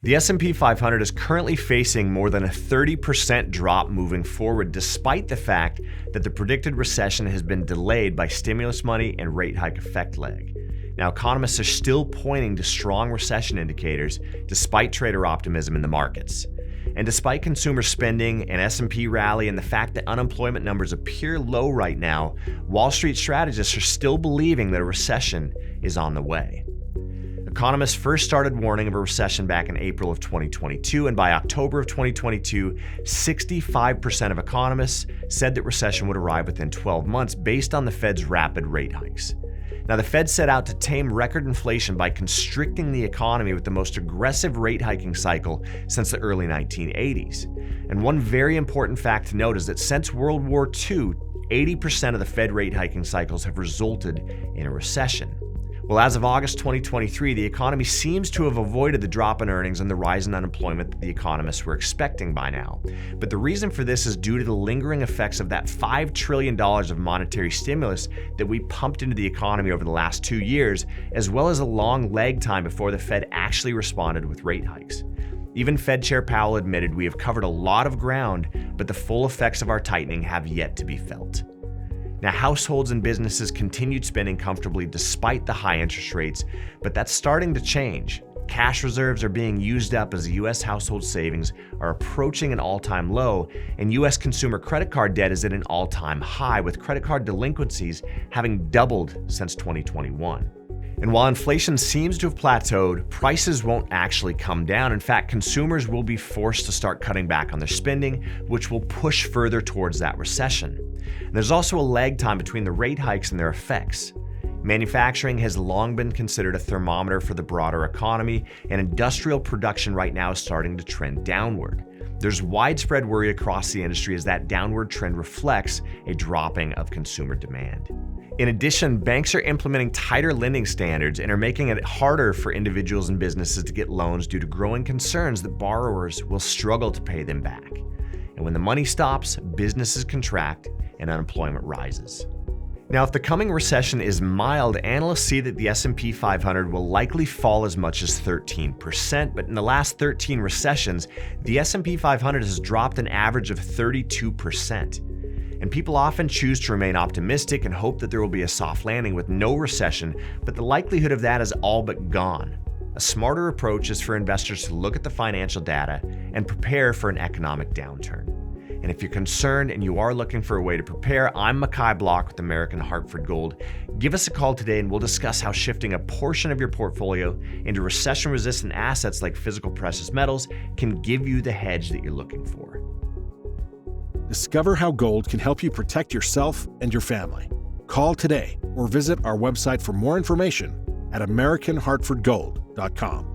The S&P 500 is currently facing more than a 30% drop moving forward, despite the fact that the predicted recession has been delayed by stimulus money and rate hike effect lag. Now, economists are still pointing to strong recession indicators despite trader optimism in the markets. And despite consumer spending, an S&P rally, and the fact that unemployment numbers appear low right now, Wall Street strategists are still believing that a recession is on the way. Economists first started warning of a recession back in April of 2022, and by October of 2022, 65% of economists said that recession would arrive within 12 months based on the Fed's rapid rate hikes. Now, the Fed set out to tame record inflation by constricting the economy with the most aggressive rate hiking cycle since the early 1980s. And one very important fact to note is that since World War II, 80% of the Fed rate hiking cycles have resulted in a recession. Well, as of August 2023, the economy seems to have avoided the drop in earnings and the rise in unemployment that the economists were expecting by now. But the reason for this is due to the lingering effects of that $5 trillion of monetary stimulus that we pumped into the economy over the last 2 years, as well as a long lag time before the Fed actually responded with rate hikes. Even Fed Chair Powell admitted we have covered a lot of ground, but the full effects of our tightening have yet to be felt. Now, households and businesses continued spending comfortably despite the high interest rates, but that's starting to change. Cash reserves are being used up as U.S. household savings are approaching an all-time low, and U.S. consumer credit card debt is at an all-time high, with credit card delinquencies having doubled since 2021. And while inflation seems to have plateaued, prices won't actually come down. In fact, consumers will be forced to start cutting back on their spending, which will push further towards that recession. And there's also a lag time between the rate hikes and their effects. Manufacturing has long been considered a thermometer for the broader economy, and industrial production right now is starting to trend downward. There's widespread worry across the industry as that downward trend reflects a dropping of consumer demand. In addition, banks are implementing tighter lending standards and are making it harder for individuals and businesses to get loans due to growing concerns that borrowers will struggle to pay them back. And when the money stops, businesses contract and unemployment rises. Now, if the coming recession is mild, analysts see that the S&P 500 will likely fall as much as 13%, but in the last 13 recessions, the S&P 500 has dropped an average of 32%. And people often choose to remain optimistic and hope that there will be a soft landing with no recession, but the likelihood of that is all but gone. A smarter approach is for investors to look at the financial data and prepare for an economic downturn. And if you're concerned and you are looking for a way to prepare, I'm Mackay Block with American Hartford Gold. Give us a call today and we'll discuss how shifting a portion of your portfolio into recession-resistant assets like physical precious metals can give you the hedge that you're looking for. Discover how gold can help you protect yourself and your family. Call today or visit our website for more information at AmericanHartfordGold.com.